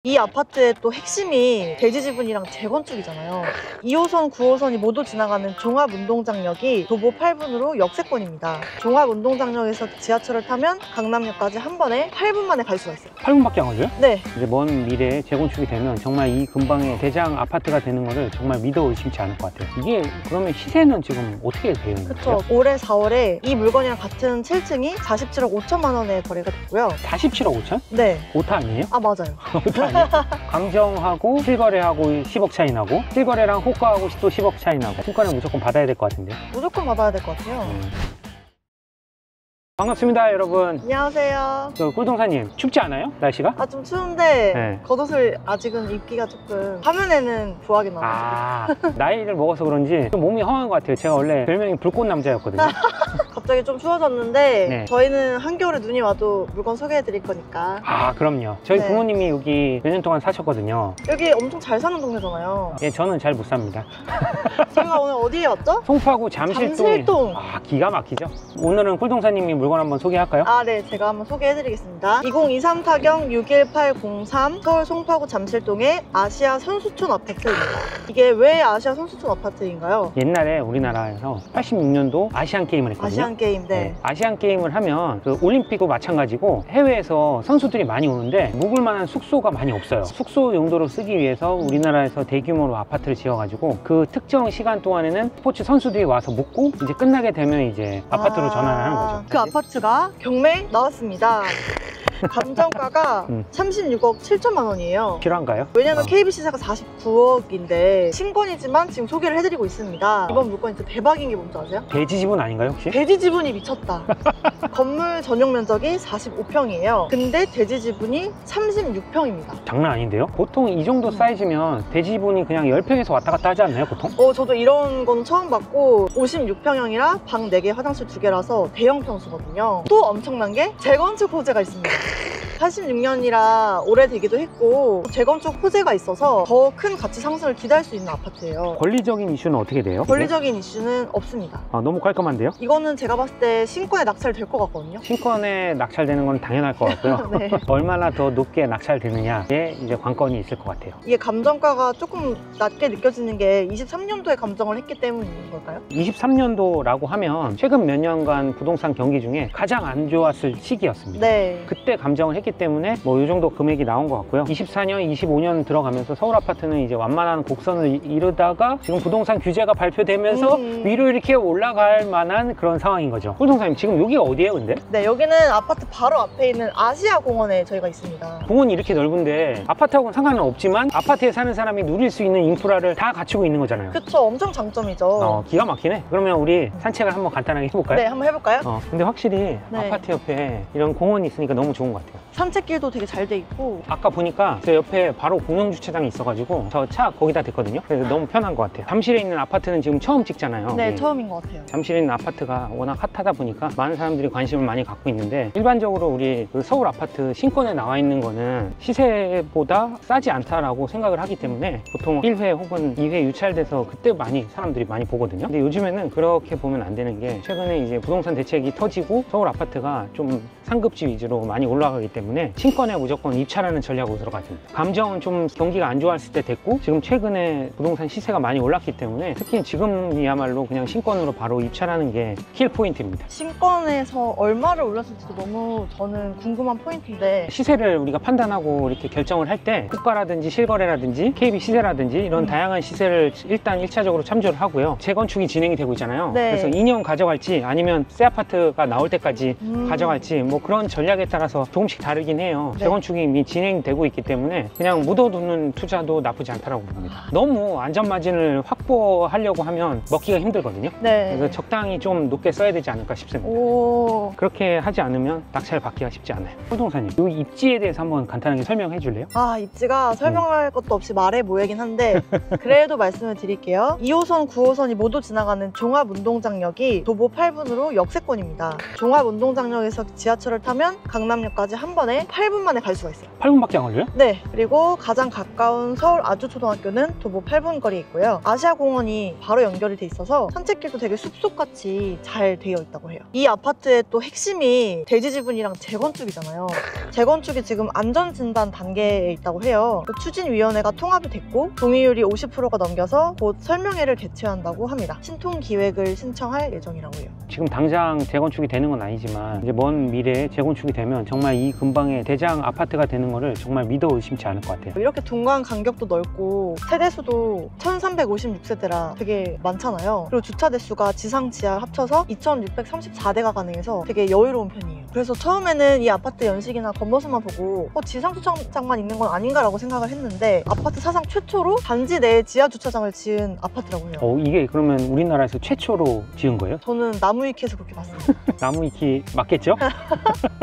이 아파트의 또 핵심이 대지 지분이랑 재건축이잖아요. 2호선, 9호선이 모두 지나가는 종합운동장역이 도보 8분으로 역세권입니다. 종합운동장역에서 지하철을 타면 강남역까지 한 번에 8분 만에 갈 수가 있어요. 8분밖에 안 걸려요? 네. 이제 먼 미래에 재건축이 되면 정말 이 근방에 대장 아파트가 되는 거를 정말 믿어 의심치 않을 것 같아요. 이게 그러면 시세는 지금 어떻게 되어 있는 거예요? 그쵸. 올해 4월에 이 물건이랑 같은 7층이 47억 5천만 원에 거래가 됐고요. 47억 5천? 네. 오타 아니에요? 아, 맞아요. 오타 아니에요? 감정하고 실거래하고 10억 차이 나고 실거래랑 호가하고 또 10억 차이 나고 신권을 무조건 받아야 될 것 같은데. 무조건 받아야 될 것 같아요. 반갑습니다, 여러분. 안녕하세요. 꿀동사님, 춥지 않아요? 날씨가? 아, 좀 추운데 네. 겉옷을 아직은 입기가 조금 화면에는 부하게 나와가지고 나이를 먹어서 그런지 좀 몸이 허한 것 같아요. 제가 원래 별명이 불꽃 남자였거든요. 갑자기 좀 추워졌는데 네. 저희는 한겨울에 눈이 와도 물건 소개해 드릴 거니까. 아, 그럼요. 저희 네. 부모님이 여기 몇 년 동안 사셨거든요. 여기 엄청 잘 사는 동네잖아요. 예, 저는 잘 못 삽니다. 저희가 오늘 어디에 왔죠? 송파구 잠실동. 아, 기가 막히죠. 오늘은 꿀동사님이 물건 한번 소개할까요? 아, 네, 제가 한번 소개해 드리겠습니다. 2023 타경 61803 서울 송파구 잠실동의 아시아 선수촌 아파트입니다. 이게 왜 아시아 선수촌 아파트인가요? 옛날에 우리나라에서 86년도 아시안 게임을 했거든요. 아시안 게임, 네. 아시안 게임을 하면 그 올림픽도 마찬가지고 해외에서 선수들이 많이 오는데 묵을 만한 숙소가 많이 없어요. 숙소 용도로 쓰기 위해서 우리나라에서 대규모로 아파트를 지어가지고 그 특정 시간 동안에는 스포츠 선수들이 와서 묵고 이제 끝나게 되면 이제 아파트로 전환을 하는 거죠. 그 아파트가 경매에 나왔습니다. 감정가가 36억 7천만 원이에요. 필요한가요? 왜냐면 KB시세가 49억인데 신권이지만 지금 소개를 해드리고 있습니다. 이번 물건이 진짜 대박인 게 뭔지 아세요? 대지 지분 아닌가요, 혹시? 대지 지분이 미쳤다. 건물 전용 면적이 45평이에요. 근데 대지 지분이 36평입니다. 장난 아닌데요? 보통 이 정도 사이즈면 대지 지분이 그냥 10평에서 왔다 갔다 하지 않나요, 보통? 저도 이런 건 처음 봤고 56평형이라 방 4개, 화장실 2개라서 대형 평수거든요. 또 엄청난 게 재건축 호재가 있습니다. 86년이라 오래되기도 했고 재건축 호재가 있어서 더 큰 가치 상승을 기대할 수 있는 아파트예요. 권리적인 이슈는 어떻게 돼요? 권리적인 이슈는 없습니다. 아, 너무 깔끔한데요? 이거는 제가 봤을 때 신권에 낙찰될 것 같거든요. 신권에 낙찰되는 건 당연할 것 같고요. 네. 얼마나 더 높게 낙찰되느냐에 이제 관건이 있을 것 같아요. 이게 감정가가 조금 낮게 느껴지는 게 23년도에 감정을 했기 때문인 걸까요? 23년도라고 하면 최근 몇 년간 부동산 경기 중에 가장 안 좋았을 시기였습니다. 네. 그때 감정을 했기 때문에 뭐 이 정도 금액이 나온 것 같고요. 24년, 25년 들어가면서 서울 아파트는 이제 완만한 곡선을 이루다가 지금 부동산 규제가 발표되면서 위로 이렇게 올라갈 만한 그런 상황인 거죠. 꿀동사님, 지금 여기가 어디예요, 근데? 네, 여기는 아파트 바로 앞에 있는 아시아공원에 저희가 있습니다. 공원이 이렇게 넓은데 아파트하고는 상관은 없지만 아파트에 사는 사람이 누릴 수 있는 인프라를 다 갖추고 있는 거잖아요. 그쵸, 엄청 장점이죠. 기가 막히네. 그러면 우리 산책을 한번 간단하게 해볼까요? 네, 한번 해볼까요? 근데 확실히 네. 아파트 옆에 이런 공원이 있으니까 너무 좋은 것 같아요. 산책길도 되게 잘 돼 있고. 아까 보니까 제 옆에 바로 공영주차장이 있어가지고 저 차 거기다 댔거든요. 그래서 너무 편한 것 같아요. 잠실에 있는 아파트는 지금 처음 찍잖아요. 네, 처음인 것 같아요. 잠실에 있는 아파트가 워낙 핫하다 보니까 많은 사람들이 관심을 많이 갖고 있는데, 일반적으로 우리 그 서울 아파트 신권에 나와 있는 거는 시세보다 싸지 않다라고 생각을 하기 때문에 보통 1회 혹은 2회 유찰돼서 그때 사람들이 많이 보거든요. 근데 요즘에는 그렇게 보면 안 되는 게, 최근에 이제 부동산 대책이 터지고 서울 아파트가 좀 상급지 위주로 많이 올라가기 때문에 신권에 무조건 입찰하는 전략으로 들어가집니다. 감정은 좀 경기가 안 좋았을 때 됐고, 지금 최근에 부동산 시세가 많이 올랐기 때문에 특히 지금이야말로 그냥 신권으로 바로 입찰하는 게 킬 포인트입니다. 신권에서 얼마를 올렸을지도 너무 저는 궁금한 포인트인데, 시세를 우리가 판단하고 이렇게 결정을 할 때 호가라든지 실거래라든지 KB 시세라든지 이런 다양한 시세를 일단 1차적으로 참조를 하고요. 재건축이 진행이 되고 있잖아요. 네. 그래서 2년 가져갈지 아니면 새 아파트가 나올 때까지 가져갈지 뭐 그런 전략에 따라서 조금씩 다르긴 해요. 네. 재건축이 이미 진행되고 있기 때문에 그냥 묻어두는 투자도 나쁘지 않다고 봅니다. 너무 안전마진을 확보하려고 하면 먹기가 힘들거든요. 네. 그래서 적당히 좀 높게 써야 되지 않을까 싶습니다. 오. 그렇게 하지 않으면 낙찰 받기가 쉽지 않아요. 꿀동사님, 이 입지에 대해서 한번 간단하게 설명해 줄래요? 입지가 설명할 것도 없이 말해 모이긴 한데 그래도 말씀을 드릴게요. 2호선, 9호선이 모두 지나가는 종합운동장역이 도보 8분으로 역세권입니다. 종합운동장역에서 지하철을 타면 강남역까지 한 번에 번에 8분 만에 갈 수가 있어요. 8분밖에 안 걸려요? 네, 그리고 가장 가까운 서울 아주초등학교는 도보 8분 거리에 있고요. 아시아공원이 바로 연결이 돼 있어서 산책길도 되게 숲속같이 잘 되어 있다고 해요. 이 아파트의 또 핵심이 대지 지분이랑 재건축이잖아요. 재건축이 지금 안전진단 단계에 있다고 해요. 추진위원회가 통합이 됐고 동의율이 50%가 넘겨서 곧 설명회를 개최한다고 합니다. 신통기획을 신청할 예정이라고 해요. 지금 당장 재건축이 되는 건 아니지만 이제 먼 미래에 재건축이 되면 정말 이 근방에 대장 아파트가 되는 거를 정말 믿어 의심치 않을 것 같아요. 이렇게 동강 간격도 넓고 세대수도 1356세대라 되게 많잖아요. 그리고 주차 대수가 지상 지하 합쳐서 2634대가 가능해서 되게 여유로운 편이에요. 그래서 처음에는 이 아파트 연식이나 겉모습만 보고 지상 주차장만 있는 건 아닌가라고 생각을 했는데 아파트 사상 최초로 단지 내에 지하 주차장을 지은 아파트라고 해요. 이게 그러면 우리나라에서 최초로 지은 거예요? 저는 나무위키에서 그렇게 봤습니다. 나무위키 맞겠죠?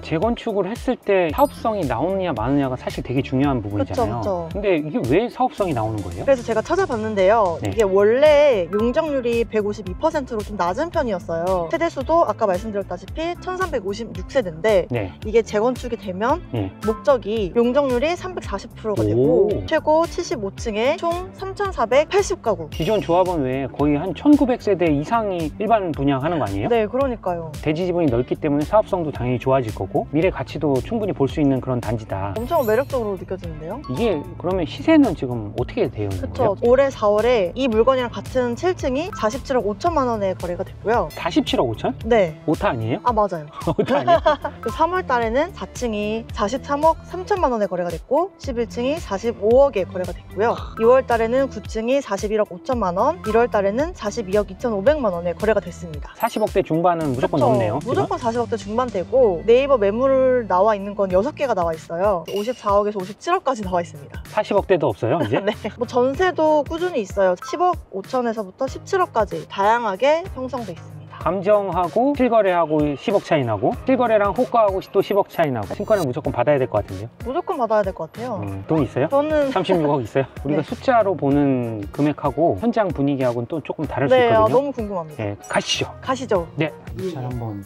재건축을 했을 때 사업성이 나오느냐 마느냐가 사실 되게 중요한 부분이잖아요. 그쵸. 근데 이게 왜 사업성이 나오는 거예요? 그래서 제가 찾아봤는데요. 네. 이게 원래 용적률이 152%로 좀 낮은 편이었어요. 세대수도 아까 말씀드렸다시피 1356세대인데 네. 이게 재건축이 되면 네. 목적이 용적률이 340%가 되고 최고 75층에 총 3,480가구. 기존 조합원 외에 거의 한 1900세대 이상이 일반 분양하는 거 아니에요? 네, 그러니까요. 대지 지분이 넓기 때문에 사업성도 당연히 좋아질 거고 미래 가치도 충분히 볼 수 있는 그런 단지다. 엄청 매력적으로 느껴지는데요? 이게 그러면 시세는 지금 어떻게 되어 있는 거예요? 그쵸. 올해 4월에 이 물건이랑 같은 7층이 47억 5천만 원에 거래가 됐고요. 47억 5천? 네. 오타 아니에요? 아, 맞아요. 오타 아니에요? 그 3월 달에는 4층이 43억 3천만 원에 거래가 됐고 11층이 45억에 거래가 됐고요. 2월 달에는 9층이 41억 5천만 원, 1월 달에는 42억 2,500만 원에 거래가 됐습니다. 40억대 중반은 무조건 그쵸? 넘네요. 무조건 40억대 중반대고 네이버 매물 나와 있는 건 6개가 나와 있어요. 54억에서 57억까지 나와 있습니다. 40억대도 없어요 이제? 네. 뭐 전세도 꾸준히 있어요. 10억 5천에서부터 17억까지 다양하게 형성돼 있습니다. 감정하고 실거래하고 10억 차이 나고 실거래랑 호가하고 또 10억 차이 나고 신권을 무조건 받아야 될 것 같은데요? 무조건 받아야 될 것 같아요. 돈 있어요? 저는 36억 있어요? 우리가 네. 숫자로 보는 금액하고 현장 분위기하고는 또 조금 다를 수 네, 있거든요. 너무 궁금합니다. 네, 가시죠. 가시죠. 네, 잘 한번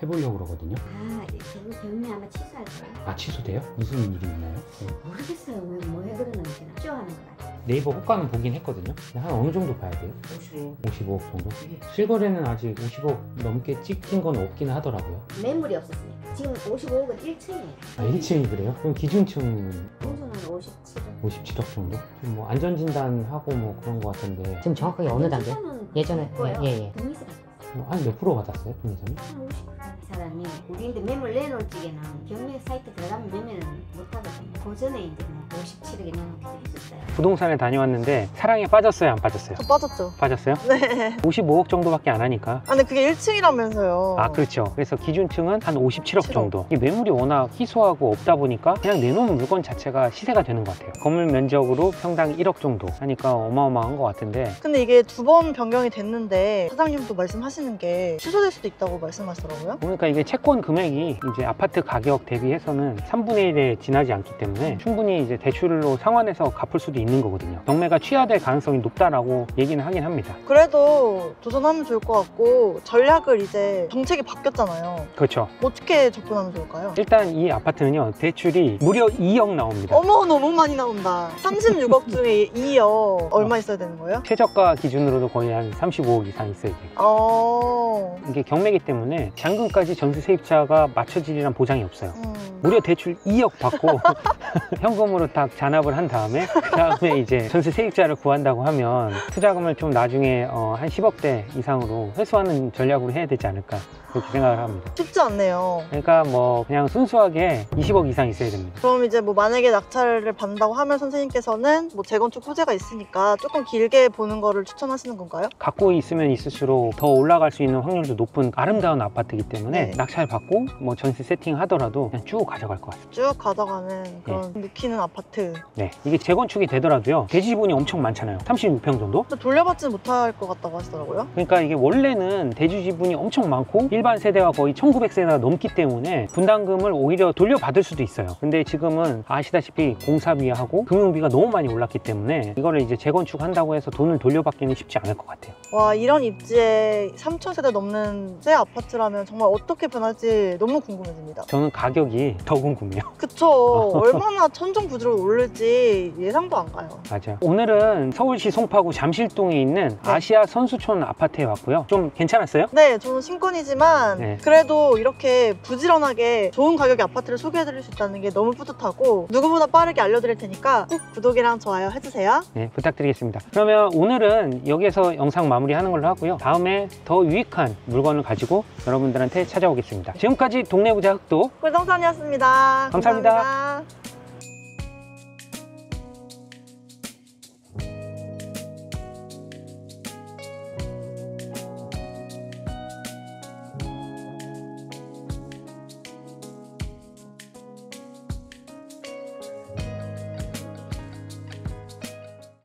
해보려고 그러거든요. 경매 아마 취소할 거예요. 아, 취소돼요? 무슨 일이 있나요? 네. 모르겠어요. 뭐 해 그러는지 쇼하는 거 같아요. 네이버 호가는 보긴 했거든요. 근데 한 어느 정도 봐야 돼요? 55억 정도? 실거래는 아직 50억 넘게 찍힌 건 없긴 하더라고요. 매물이 없었으니까. 지금 55억은 1층이에요. 아, 1층이 그래요? 그럼 기준층은 공수는 57억. 57억 정도? 뭐 안전진단하고 뭐 그런 거 같은데 지금 정확하게 어느 단계? 예전에 예. 동의서 한 몇 프로 받았어요? 동의선이? 한 50%. 이 사람이 우리인데 매물 내놓을 적에는 경매 사이트 들어가면 매매는 못하거든요. 그 전에 이제 뭐 57억에 내놓기도 했었어요. 부동산에 다녀왔는데 사랑에 빠졌어요? 안 빠졌어요? 저 빠졌죠. 빠졌어요? 네. 55억 정도밖에 안 하니까. 아, 근데 그게 1층이라면서요. 아, 그렇죠. 그래서 기준층은 한 57억 7억. 정도. 이 매물이 워낙 희소하고 없다 보니까 그냥 내놓은 물건 자체가 시세가 되는 것 같아요. 건물 면적으로 평당 1억 정도 하니까 어마어마한 것 같은데 근데 이게 2번 변경이 됐는데 사장님도 말씀하시는 게 취소될 수도 있다고 말씀하시더라고요. 그러니까 이게 채권 금액이 이제 아파트 가격 대비해서는 3분의 1에 지나지 않기 때문에 충분히 이제 대출로 상환해서 갚을 수도 있는 거거든요. 경매가 취하될 가능성이 높다라고 얘기는 하긴 합니다. 그래도 도전하면 좋을 것 같고 전략을 이제 정책이 바뀌었잖아요. 그렇죠. 어떻게 접근하면 좋을까요? 일단 이 아파트는요, 대출이 무려 2억 나옵니다. 어머, 너무 많이 나온다. 36억 중에 2억 얼마 있어야 되는 거예요? 최저가 기준으로도 거의 한 35억 이상 있어야 돼요. 네. 이게 경매기 때문에 잔금까지 전세 세입자가 맞춰지리란 보장이 없어요. 무려 대출 2억 받고 현금으로 딱 잔압을 한 다음에 그 다음에 이제 전세 세입자를 구한다고 하면 투자금을 좀 나중에 한 10억대 이상으로 회수하는 전략으로 해야 되지 않을까 그렇게 생각을 합니다. 쉽지 않네요. 그러니까 뭐 그냥 순수하게 20억 이상 있어야 됩니다. 그럼 이제 뭐 만약에 낙찰을 받는다고 하면 선생님께서는 뭐 재건축 소재가 있으니까 조금 길게 보는 거를 추천하시는 건가요? 갖고 있으면 있을수록 더 올라갈 수 있는 확률도 높은 아름다운 아파트이기 때문에 네. 낙찰 받고 뭐 전세 세팅 하더라도 그냥 쭉 가져갈 것 같습니다. 쭉 가져가는 그런 묵히는 아파트. 네, 이게 재건축이 되더라도요 대지 지분이 엄청 많잖아요. 36평 정도. 또 돌려받지 못할 것 같다고 하시더라고요. 그러니까 이게 원래는 대지 지분이 엄청 많고 일반 세대가 거의 1900세대가 넘기 때문에 분담금을 오히려 돌려받을 수도 있어요. 근데 지금은 아시다시피 공사비하고 금융비가 너무 많이 올랐기 때문에 이거를 이제 재건축한다고 해서 돈을 돌려받기는 쉽지 않을 것 같아요. 와, 이런 입지에 3,000세대 넘는 새 아파트라면 정말 어떤 어떻게 변할지 너무 궁금해집니다. 저는 가격이 더 궁금해요. 그쵸. 얼마나 천정부지로 오를지 예상도 안 가요. 맞아. 오늘은 서울시 송파구 잠실동에 있는 아시아 선수촌 아파트에 왔고요. 좀 괜찮았어요? 네, 저는 신권이지만 네. 그래도 이렇게 부지런하게 좋은 가격의 아파트를 소개해드릴 수 있다는 게 너무 뿌듯하고 누구보다 빠르게 알려드릴 테니까 꼭 구독이랑 좋아요 해주세요. 네, 부탁드리겠습니다. 그러면 오늘은 여기서 영상 마무리하는 걸로 하고요. 다음에 더 유익한 물건을 가지고 여러분들한테 찾아오겠습니다. 지금까지 동네부자 흑도 꿀동산이었습니다. 감사합니다. 감사합니다.